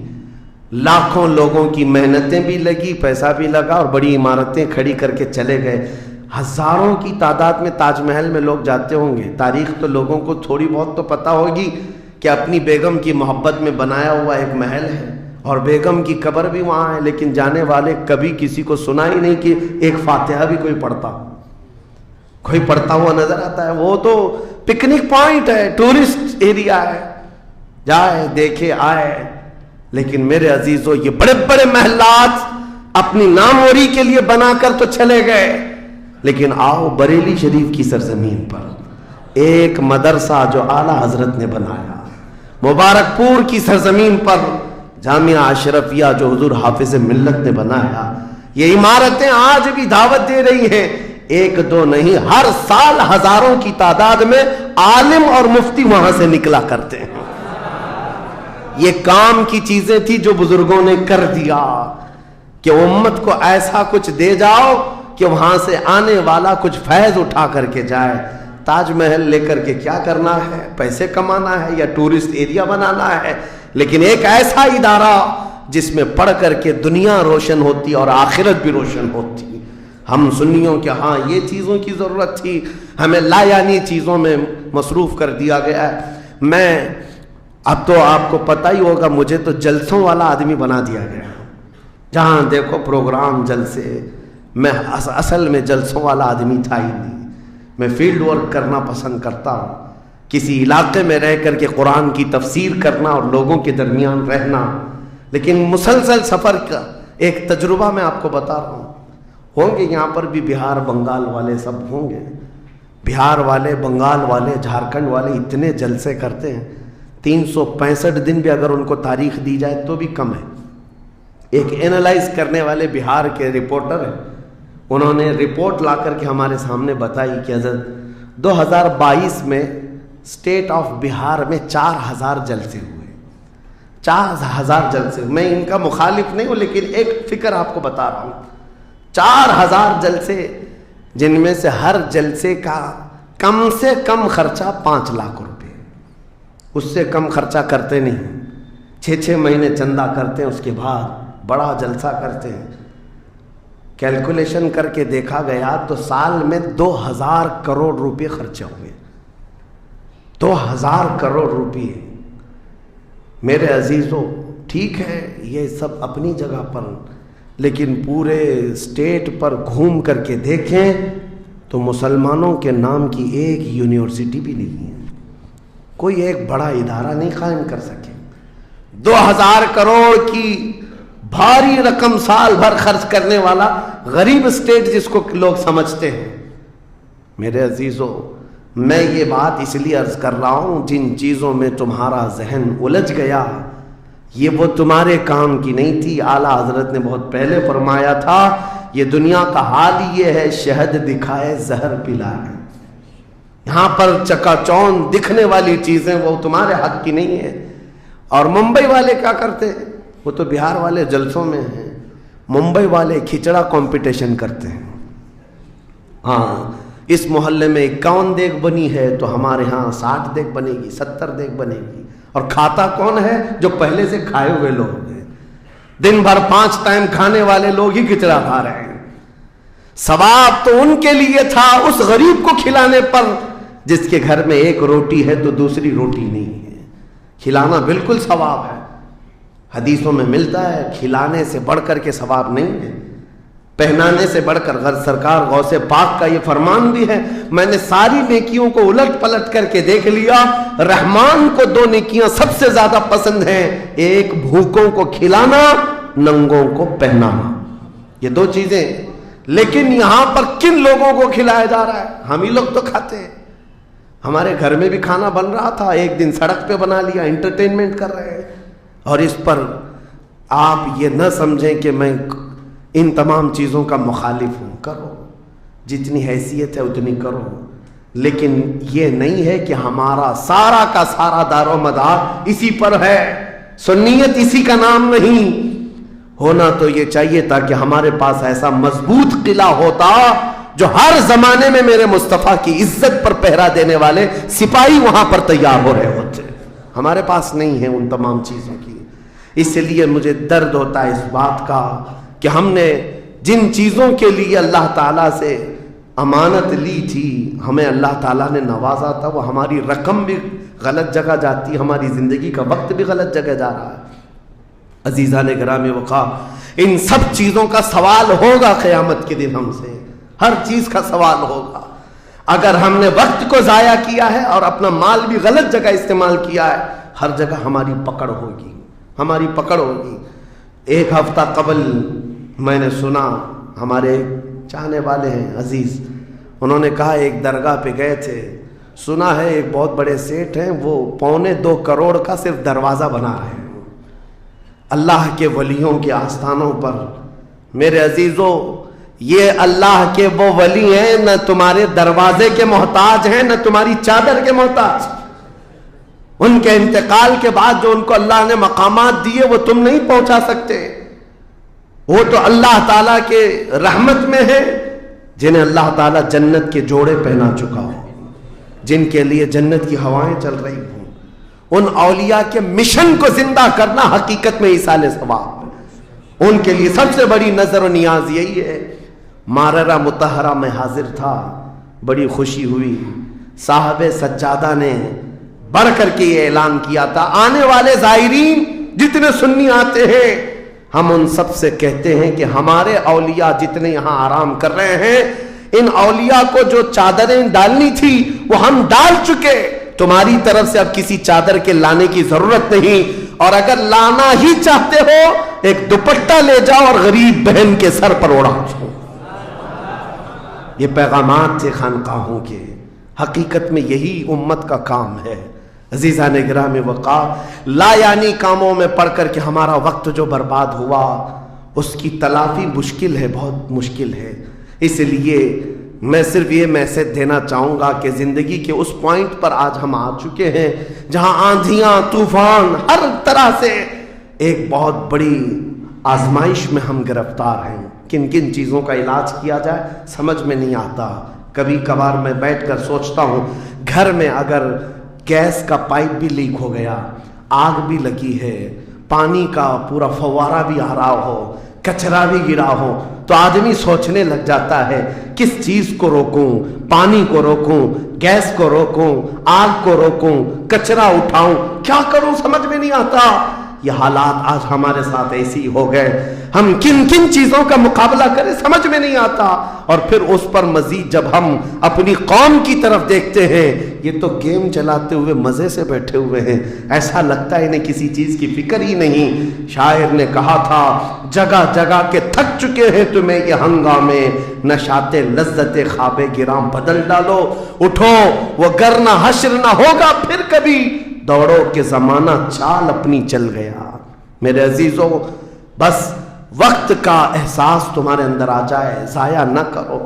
لاکھوں لوگوں کی محنتیں بھی لگی، پیسہ بھی لگا، اور بڑی عمارتیں کھڑی کر کے چلے گئے. ہزاروں کی تعداد میں تاج محل میں لوگ جاتے ہوں گے. تاریخ تو لوگوں کو تھوڑی بہت تو پتہ ہوگی کہ اپنی بیگم کی محبت میں بنایا ہوا ایک محل ہے اور بیگم کی قبر بھی وہاں ہے، لیکن جانے والے کبھی کسی کو سنا ہی نہیں کہ ایک فاتحہ بھی کوئی پڑھتا ہوا نظر آتا ہے. وہ تو پکنک پوائنٹ ہے، ٹورسٹ ایریا ہے، جائے دیکھے آئے. لیکن میرے عزیزو یہ بڑے بڑے محلات اپنی ناموری کے لیے بنا کر تو چلے گئے، لیکن آؤ بریلی شریف کی سرزمین پر ایک مدرسہ جو اعلیٰ حضرت نے بنایا، مبارک پور کی سرزمین پر جامعہ اشرفیہ جو حضور حافظ ملت نے بنایا، یہ عمارتیں آج بھی دعوت دے رہی ہیں. ایک دو نہیں، ہر سال ہزاروں کی تعداد میں عالم اور مفتی وہاں سے نکلا کرتے ہیں. یہ کام کی چیزیں تھی جو بزرگوں نے کر دیا کہ امت کو ایسا کچھ دے جاؤ کہ وہاں سے آنے والا کچھ فیض اٹھا کر کے جائے. تاج محل لے کر کے کیا کرنا ہے؟ پیسے کمانا ہے یا ٹورسٹ ایریا بنانا ہے؟ لیکن ایک ایسا ادارہ جس میں پڑھ کر کے دنیا روشن ہوتی اور آخرت بھی روشن ہوتی. ہم سنیوں کے ہاں یہ چیزوں کی ضرورت تھی، ہمیں لا یعنی چیزوں میں مصروف کر دیا گیا ہے. میں اب تو آپ کو پتہ ہی ہوگا، مجھے تو جلسوں والا آدمی بنا دیا گیا، جہاں دیکھو پروگرام جلسے. میں اصل میں جلسوں والا آدمی تھا ہی نہیں. میں فیلڈ ورک کرنا پسند کرتا ہوں، کسی علاقے میں رہ کر کے قرآن کی تفسیر کرنا اور لوگوں کے درمیان رہنا، لیکن مسلسل سفر کا ایک تجربہ میں آپ کو بتا رہا ہوں۔ ہوں گے یہاں پر بھی بہار بنگال والے، سب ہوں گے، بہار والے، بنگال والے، جھارکھنڈ والے اتنے جلسے کرتے ہیں، 365 دن بھی اگر ان کو تاریخ دی جائے تو بھی کم ہے۔ ایک اینالائز کرنے والے بہار کے رپورٹر ہیں، انہوں نے رپورٹ لا کر کے ہمارے سامنے بتائی کہ حضرت 2022 میں اسٹیٹ آف بہار میں 4000 جلسے ہوئے، 4000 جلسے۔ میں ان کا مخالف نہیں ہوں، لیکن ایک فکر آپ کو بتا رہا ہوں، 4000 جلسے، جن میں سے ہر جلسے کا کم سے کم خرچہ 5 لاکھ روپے، اس سے کم خرچہ کرتے نہیں، 6 مہینے چندہ کرتے ہیں، اس کے بعد بڑا جلسہ کرتے ہیں۔ کیلکولیشن کر کے دیکھا گیا تو سال میں 2000 کروڑ روپے خرچہ ہوئے، 2000 کروڑ روپے۔ میرے عزیزوں، ٹھیک ہے یہ سب اپنی جگہ پر، لیکن پورے اسٹیٹ پر گھوم کر کے دیکھیں تو مسلمانوں کے نام کی ایک یونیورسٹی بھی نہیں ہے، کوئی ایک بڑا ادارہ نہیں قائم کر سکے۔ 2000 کروڑ کی بھاری رقم سال بھر خرچ کرنے والا غریب اسٹیٹ جس کو لوگ سمجھتے ہیں۔ میرے عزیزوں، میں یہ بات اس لیے عرض کر رہا ہوں، جن چیزوں میں تمہارا ذہن الجھ گیا یہ وہ تمہارے کام کی نہیں تھی۔ اعلیٰ حضرت نے بہت پہلے فرمایا تھا، یہ دنیا کا حال یہ ہے، شہد دکھائے زہر پلائے۔ یہاں پر چکا چوند دکھنے والی چیزیں وہ تمہارے حق کی نہیں ہے۔ اور ممبئی والے کیا کرتے ہیں؟ وہ تو بہار والے جلسوں میں ہیں، ممبئی والے کھچڑا کمپٹیشن کرتے ہیں۔ ہاں، اس محلے میں 51 دیگ بنی ہے تو ہمارے ہاں 60 دیگ بنے گی، 70 دیگ بنے گی، اور کھاتا کون ہے؟ جو پہلے سے کھائے ہوئے لوگ ہیں، دن بھر 5 ٹائم کھانے والے لوگ ہی کھچڑا کھا رہے ہیں۔ ثواب تو ان کے لیے تھا اس غریب کو کھلانے پر جس کے گھر میں ایک روٹی ہے تو دوسری روٹی نہیں ہے، کھلانا بالکل ثواب ہے، حدیثوں میں ملتا ہے، کھلانے سے بڑھ کر کے ثواب نہیں ہے، پہنانے سے بڑھ کر۔ سرکار غوث پاک کا یہ فرمان بھی ہے، میں نے ساری نیکیوں کو الٹ پلٹ کر کے دیکھ لیا، رحمان کو 2 نیکیاں سب سے زیادہ پسند ہیں، ایک بھوکوں کو کھلانا، ننگوں کو پہنانا، یہ 2 چیزیں۔ لیکن یہاں پر کن لوگوں کو کھلایا جا رہا ہے؟ ہم ہی لوگ تو کھاتے ہیں۔ ہمارے گھر میں بھی کھانا بن رہا تھا، ایک دن سڑک پہ بنا لیا، انٹرٹینمنٹ کر رہے ہیں۔ اور اس پر آپ یہ نہ سمجھیں کہ میں ان تمام چیزوں کا مخالف ہوں، کرو جتنی حیثیت ہے اتنی کرو، لیکن یہ نہیں ہے کہ ہمارا سارا کا سارا دار و مدار اسی پر ہے، سنیت اسی کا نام نہیں ہونا تو یہ چاہیے تاکہ ہمارے پاس ایسا مضبوط قلعہ ہوتا جو ہر زمانے میں میرے مصطفیٰ کی عزت پر پہرا دینے والے سپاہی وہاں پر تیار ہو رہے ہوتے۔ ہمارے پاس نہیں ہے ان تمام چیزوں کی، اس لیے مجھے درد ہوتا ہے اس بات کا کہ ہم نے جن چیزوں کے لیے اللہ تعالیٰ سے امانت لی تھی، ہمیں اللہ تعالیٰ نے نوازا تھا، وہ ہماری رقم بھی غلط جگہ جاتی، ہماری زندگی کا وقت بھی غلط جگہ جا رہا ہے۔ عزیزان گرامی وقار، ان سب چیزوں کا سوال ہوگا قیامت کے دن ہم سے، ہر چیز کا سوال ہوگا۔ اگر ہم نے وقت کو ضائع کیا ہے اور اپنا مال بھی غلط جگہ استعمال کیا ہے، ہر جگہ ہماری پکڑ ہوگی، ہماری پکڑ ہوگی۔ ایک ہفتہ قبل میں نے سنا، ہمارے چاہنے والے ہیں عزیز، انہوں نے کہا ایک درگاہ پہ گئے تھے، سنا ہے ایک بہت بڑے سیٹ ہیں، وہ 2.25 کروڑ کا صرف دروازہ بنا رہے ہیں اللہ کے ولیوں کے آستانوں پر۔ میرے عزیزوں، یہ اللہ کے وہ ولی ہیں، نہ تمہارے دروازے کے محتاج ہیں، نہ تمہاری چادر کے محتاج۔ ان کے انتقال کے بعد جو ان کو اللہ نے مقامات دیے وہ تم نہیں پہنچا سکتے، وہ تو اللہ تعالیٰ کے رحمت میں ہے، جنہیں اللہ تعالیٰ جنت کے جوڑے پہنا چکا ہو، جن کے لیے جنت کی ہوائیں چل رہی ہوں۔ ان اولیاء کے مشن کو زندہ کرنا حقیقت میں ایصال ثواب، ان کے لیے سب سے بڑی نظر و نیاز یہی ہے۔ ماررہ مطہرہ میں حاضر تھا، بڑی خوشی ہوئی، صاحب سجادہ نے بڑھ کر کے یہ اعلان کیا تھا، آنے والے زائرین جتنے سنی آتے ہیں، ہم ان سب سے کہتے ہیں کہ ہمارے اولیاء جتنے یہاں آرام کر رہے ہیں، ان اولیاء کو جو چادریں ڈالنی تھی وہ ہم ڈال چکے، تمہاری طرف سے اب کسی چادر کے لانے کی ضرورت نہیں، اور اگر لانا ہی چاہتے ہو ایک دوپٹہ لے جاؤ اور غریب بہن کے سر پر اڑا دو۔ یہ پیغامات تھے خانقاہوں کے، حقیقت میں یہی امت کا کام ہے۔ عزیزان گرامی وقار، لا یعنی کاموں میں پڑھ کر کے ہمارا وقت جو برباد ہوا اس کی تلافی مشکل ہے، بہت مشکل ہے۔ اس لیے میں صرف یہ میسج دینا چاہوں گا کہ زندگی کے اس پوائنٹ پر آج ہم آ چکے ہیں جہاں آندھیاں، طوفان، ہر طرح سے ایک بہت بڑی آزمائش میں ہم گرفتار ہیں۔ کن کن چیزوں کا علاج کیا جائے سمجھ میں نہیں آتا۔ کبھی کبھار میں بیٹھ کر سوچتا ہوں گھر میں اگر گیس کا پائپ بھی لیک ہو گیا، آگ بھی لگی ہے، پانی کا پورا فوارہ بھی آ رہا ہو، کچرا بھی گرا ہو، تو آدمی سوچنے لگ جاتا ہے کس چیز کو روکوں، پانی کو روکوں، گیس کو روکوں، آگ کو روکوں، کچرا اٹھاؤں، کیا کروں سمجھ میں نہیں آتا۔ یہ حالات آج ہمارے ساتھ ایسی ہو گئے، ہم کن کن چیزوں کا مقابلہ کریں سمجھ میں نہیں آتا۔ اور پھر اس پر مزید جب ہم اپنی قوم کی طرف دیکھتے ہیں، یہ تو گیم چلاتے ہوئے مزے سے بیٹھے ہوئے ہیں، ایسا لگتا ہے انہیں کسی چیز کی فکر ہی نہیں۔ شاعر نے کہا تھا جگہ جگہ کے تھک چکے ہیں تمہیں یہ ہنگامے، نشاط لذت خواب گرام بدل ڈالو، اٹھو وہ گرنا حشر نہ ہوگا پھر کبھی، دوڑو کہ زمانہ چال اپنی چل گیا۔ میرے عزیزوں، بس وقت کا احساس تمہارے اندر آ جائے، ضائع نہ کرو۔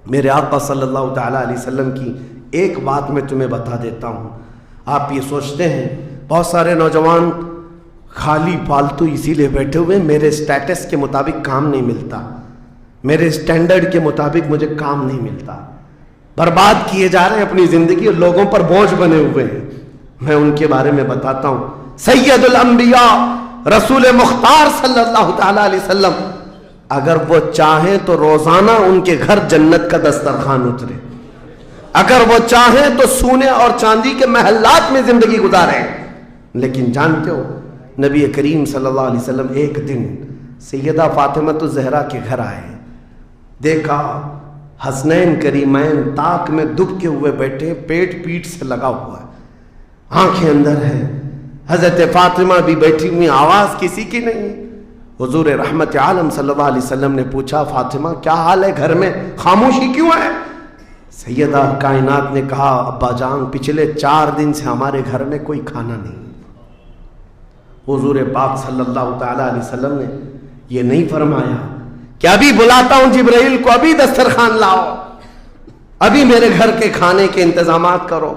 میرے آقا صلی اللہ تعالیٰ علیہ وسلم کی ایک بات میں تمہیں بتا دیتا ہوں۔ آپ یہ سوچتے ہیں بہت سارے نوجوان خالی فالتو اسی لیے بیٹھے ہوئے، میرے سٹیٹس کے مطابق کام نہیں ملتا، میرے سٹینڈرڈ کے مطابق مجھے کام نہیں ملتا، برباد کیے جا رہے ہیں اپنی زندگی اور لوگوں پر بوجھ بنے ہوئے ہیں۔ میں ان کے بارے میں بتاتا ہوں۔ سید الانبیاء رسول مختار صلی اللہ تعالیٰ علیہ وسلم اگر وہ چاہیں تو روزانہ ان کے گھر جنت کا دسترخوان اترے، اگر وہ چاہیں تو سونے اور چاندی کے محلات میں زندگی گزاریں، لیکن جانتے ہو نبی کریم صلی اللہ علیہ وسلم ایک دن سیدہ فاطمہ الزہرا کے گھر آئے، دیکھا حسنین کریمین تاک میں دبکے ہوئے بیٹھے، پیٹ پیٹ سے لگا ہوا ہے، آنکھیں اندر ہیں، حضرت فاطمہ بھی بیٹھی ہوئی، آواز کسی کی نہیں۔ حضور رحمت عالم صلی اللہ علیہ وسلم نے پوچھا فاطمہ کیا حال ہے، گھر میں خاموشی کیوں ہے؟ سیدہ کائنات نے کہا ابا جان پچھلے 4 دن سے ہمارے گھر میں کوئی کھانا نہیں۔ حضور پاک صلی اللہ تعالیٰ علیہ وسلم نے یہ نہیں فرمایا کہ ابھی بلاتا ہوں جبرائیل کو، ابھی دسترخوان لاؤ، ابھی میرے گھر کے کھانے کے انتظامات کرو۔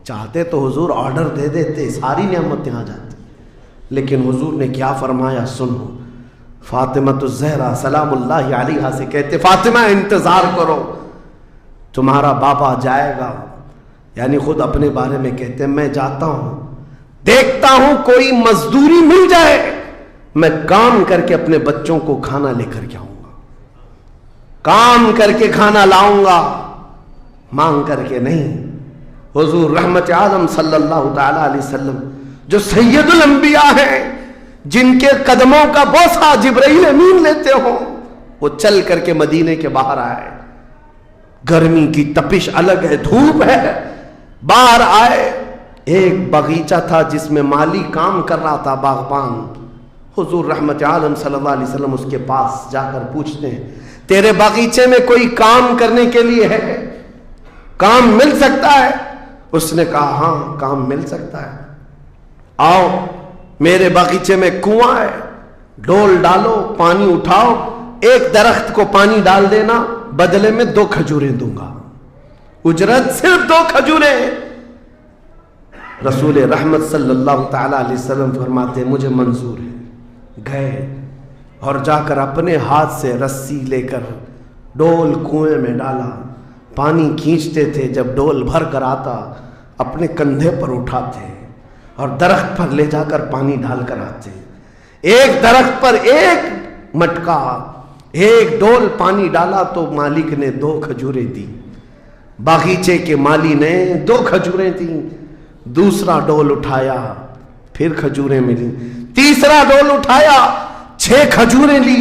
چاہتے تو حضور آرڈر دے دیتے، ساری نعمتیں آ جاتی، لیکن حضور نے کیا فرمایا سنو۔ فاطمہ الزہرا سلام اللہ علیہا سے کہتے فاطمہ انتظار کرو، تمہارا بابا جائے گا، یعنی خود اپنے بارے میں کہتے ہیں میں جاتا ہوں، دیکھتا ہوں کوئی مزدوری مل جائے، میں کام کر کے اپنے بچوں کو کھانا لے کر کے آؤں گا، کام کر کے کھانا لاؤں گا، مانگ کر کے نہیں۔ حضور رحمت عالم صلی اللہ تعالیٰ علیہ وسلم جو سید الانبیاء ہیں، جن کے قدموں کا بوسہ جبرائیل امین لیتے ہوں، وہ چل کر کے مدینے کے باہر آئے، گرمی کی تپش الگ ہے، دھوپ ہے، باہر آئے، ایک باغیچہ تھا جس میں مالی کام کر رہا تھا، باغبان۔ حضور رحمت عالم صلی اللہ علیہ وسلم اس کے پاس جا کر پوچھتے ہیں تیرے باغیچے میں کوئی کام کرنے کے لیے ہے، کام مل سکتا ہے؟ اس نے کہا ہاں کام مل سکتا ہے، آؤ میرے باغیچے میں کنواں ہے، ڈول ڈالو، پانی اٹھاؤ، ایک درخت کو پانی ڈال دینا، بدلے میں 2 کھجوریں دوں گا، اجرت صرف 2 کھجوریں۔ رسول رحمت صلی اللہ تعالیٰ علیہ وسلم فرماتے ہیں مجھے منظور ہے۔ گئے اور جا کر اپنے ہاتھ سے رسی لے کر ڈول کنویں میں ڈالا، پانی کھینچتے تھے، جب ڈول بھر کر آتا اپنے کندھے پر اٹھاتے اور درخت پر لے جا کر پانی ڈال کر آتے، ایک درخت پر ایک مٹکا، ایک ڈول پانی ڈالا تو مالک نے 2 کھجوریں دی، باغیچے کے مالی نے 2 کھجوریں دیں، دوسرا ڈول اٹھایا پھر کھجوریں ملی، تیسرا ڈول اٹھایا 6 کھجوریں لی،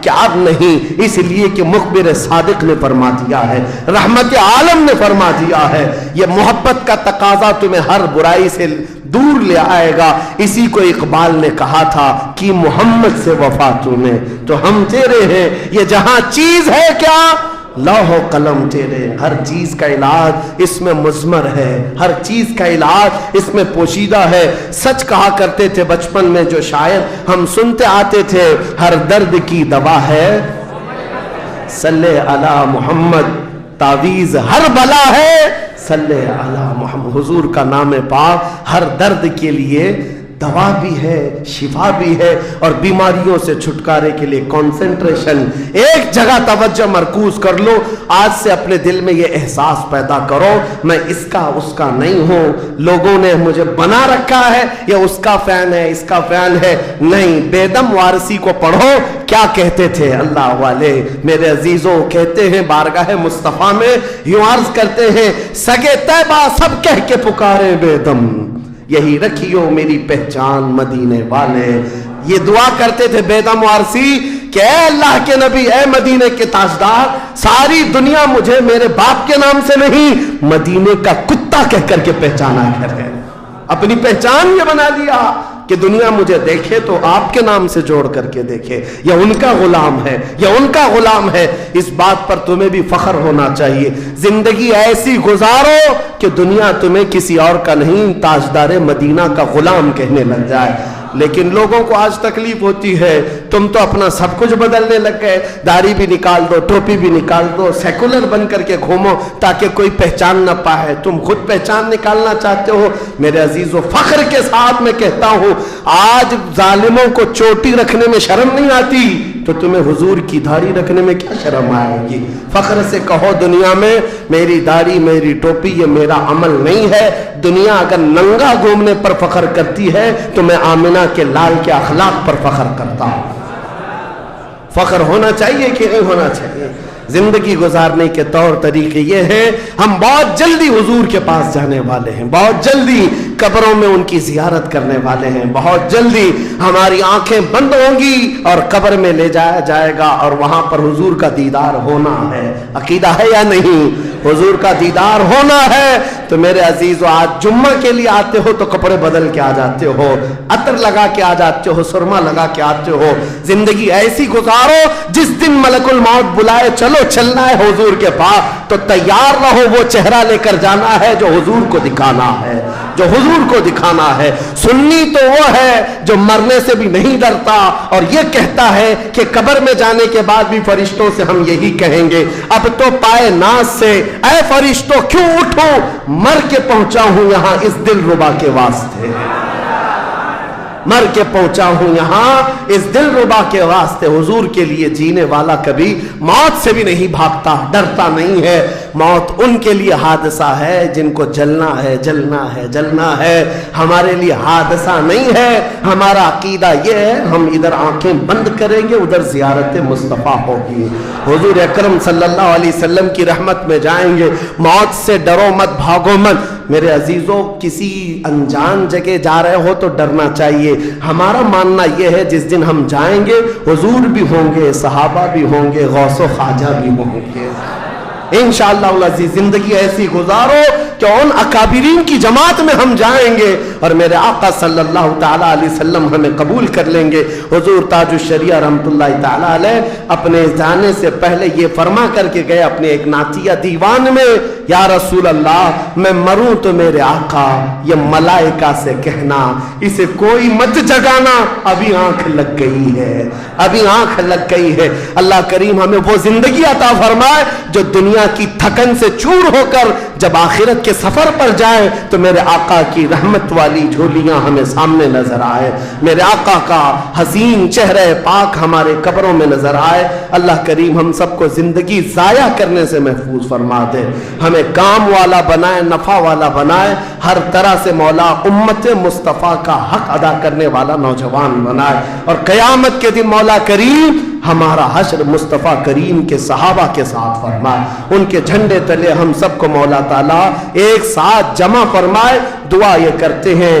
کہ اب نہیں، اس لیے کہ مخبر صادق نے فرما دیا ہے، رحمت عالم نے فرما دیا ہے، یہ محبت کا تقاضا تمہیں ہر برائی سے دور لے آئے گا۔ اسی کو اقبال نے کہا تھا کہ محمد سے وفا تمہیں تو ہم تیرے ہیں، یہ جہاں چیز ہے کیا لوح و قلم تیرے، ہر چیز کا علاج اس میں مضمر ہے، ہر چیز کا علاج اس میں پوشیدہ ہے۔ سچ کہا کرتے تھے بچپن میں جو شاعر ہم سنتے آتے تھے، ہر درد کی دوا ہے صلی علی محمد، تعویذ ہر بلا ہے صلی علی محمد۔ حضور کا نام پاک ہر درد کے لیے دوا بھی ہے، شفا بھی ہے، اور بیماریوں سے چھٹکارے کے لیے کنسنٹریشن، ایک جگہ توجہ مرکوز کر لو۔ آج سے اپنے دل میں یہ احساس پیدا کرو میں اس کا نہیں ہوں، لوگوں نے مجھے بنا رکھا ہے، یا اس کا فین ہے، اس کا فین ہے، نہیں۔ بیدم وارسی کو پڑھو، کیا کہتے تھے اللہ والے میرے عزیزوں، کہتے ہیں بارگاہ مصطفیٰ میں یوں عرض کرتے ہیں، سگے طیبہ سب کہہ کے پکارے بیدم، یہی رکھیو میری پہچان مدینے والے۔ یہ دعا کرتے تھے بیدم وارسی کہ اے اللہ کے نبی، اے مدینے کے تاجدار، ساری دنیا مجھے میرے باپ کے نام سے نہیں، مدینے کا کتا کہہ کر کے پہچانا کرے۔ اپنی پہچان یہ بنا لیا کہ دنیا مجھے دیکھے تو آپ کے نام سے جوڑ کر کے دیکھے، یا ان کا غلام ہے، یا ان کا غلام ہے۔ اس بات پر تمہیں بھی فخر ہونا چاہیے۔ زندگی ایسی گزارو کہ دنیا تمہیں کسی اور کا نہیں، تاجدار مدینہ کا غلام کہنے لگ جائے۔ لیکن لوگوں کو آج تکلیف ہوتی ہے، تم تو اپنا سب کچھ بدلنے لگ گئے، داڑھی بھی نکال دو، ٹوپی بھی نکال دو، سیکولر بن کر کے گھومو تاکہ کوئی پہچان نہ پائے، تم خود پہچان نکالنا چاہتے ہو۔ میرے عزیزو، فخر کے ساتھ میں کہتا ہوں، آج ظالموں کو چوٹی رکھنے میں شرم نہیں آتی تو تمہیں حضور کی داڑھی رکھنے میں کیا شرم آئے گی؟ فخر سے کہو دنیا میں میری داڑھی، میری ٹوپی یہ میرا عمل نہیں ہے۔ دنیا اگر ننگا گھومنے پر فخر کرتی ہے تو میں آمنہ کے لال کے اخلاق پر فخر کرتا ہوں۔ فخر ہونا چاہیے کہ نہیں ہونا چاہیے؟ زندگی گزارنے کے طور طریقے یہ ہیں، ہم بہت جلدی حضور کے پاس جانے والے ہیں، بہت جلدی قبروں میں ان کی زیارت کرنے والے ہیں، بہت جلدی ہماری آنکھیں بند ہوں گی اور قبر میں لے جایا جائے گا اور وہاں پر حضور کا دیدار ہونا ہے۔ عقیدہ ہے یا نہیں؟ حضور کا دیدار ہونا ہے۔ تو میرے عزیزو، آج جمعہ کے لیے آتے ہو تو کپڑے بدل کے آ جاتے ہو، عطر لگا کے آ جاتے ہو، سرما لگا کے آتے ہو۔ زندگی ایسی گزارو جس دن ملک الموت بلائے چلو چلنا ہے حضور کے پاس تو تیار رہو، وہ چہرہ لے کر جانا ہے جو حضور کو دکھانا ہے، جو حضور کو دکھانا ہے۔ سنی تو وہ ہے جو مرنے سے بھی نہیں ڈرتا اور یہ کہتا ہے کہ قبر میں جانے کے بعد بھی فرشتوں سے ہم یہی کہیں گے، اب تو پائے ناز سے اے فرشتوں کیوں اٹھو، مر کے پہنچا ہوں یہاں اس دل ربا کے واسطے، مر کے پہنچا ہوں یہاں اس دل ربا کے واسطے۔ حضور کے لیے جینے والا کبھی موت سے بھی نہیں بھاگتا، ڈرتا نہیں ہے۔ موت ان کے لیے حادثہ ہے جن کو جلنا ہے، جلنا ہے، جلنا ہے۔ ہمارے لیے حادثہ نہیں ہے۔ ہمارا عقیدہ یہ ہے، ہم ادھر آنکھیں بند کریں گے، ادھر زیارت مصطفیٰ ہوگی، حضور اکرم صلی اللہ علیہ وسلم کی رحمت میں جائیں گے۔ موت سے ڈرو مت، بھاگو مت۔ میرے عزیزوں، کسی انجان جگہ جا رہے ہو تو ڈرنا چاہیے۔ ہمارا ماننا یہ ہے جس دن ہم جائیں گے حضور بھی ہوں گے، صحابہ بھی ہوں گے، غوث و خواجہ بھی ہوں گے۔ انشاءاللہ العزیز زندگی ایسی گزارو کہ ان اکابرین کی جماعت میں ہم جائیں گے اور میرے آقا صلی اللہ تعالیٰ علیہ وسلم ہمیں قبول کر لیں گے۔ حضور تاج الشریعہ رحمت اللہ تعالیٰ علیہ اپنے جانے سے پہلے یہ فرما کر کے گئے اپنے ایک نعتیہ دیوان میں، یا رسول اللہ میں مروں تو میرے آقا یہ ملائکہ سے کہنا اسے کوئی مت جگانا، ابھی آنکھ لگ گئی ہے، ابھی آنکھ لگ گئی ہے۔ اللہ کریم ہمیں وہ زندگی عطا فرمائے جو دنیا کی تھکن سے چور ہو کر جب آخرت کے سفر پر جائے تو میرے آقا کی رحمت والی جھولیاں ہمیں سامنے نظر آئے، میرے آقا کا حسین چہرہ پاک ہمارے قبروں میں نظر آئے۔ اللہ کریم ہم سب کو زندگی ضائع کرنے سے محفوظ فرما دے، ہمیں کام والا بنائے، نفع والا بنائے، ہر طرح سے مولا امت مصطفیٰ کا حق ادا کرنے والا نوجوان بنائے، اور قیامت کے دن مولا کریم ہمارا حشر مصطفیٰ کریم کے صحابہ کے ساتھ فرمائے، ان کے جھنڈے تلے ہم سب کو مولا تعالیٰ ایک ساتھ جمع فرمائے۔ دعا یہ کرتے ہیں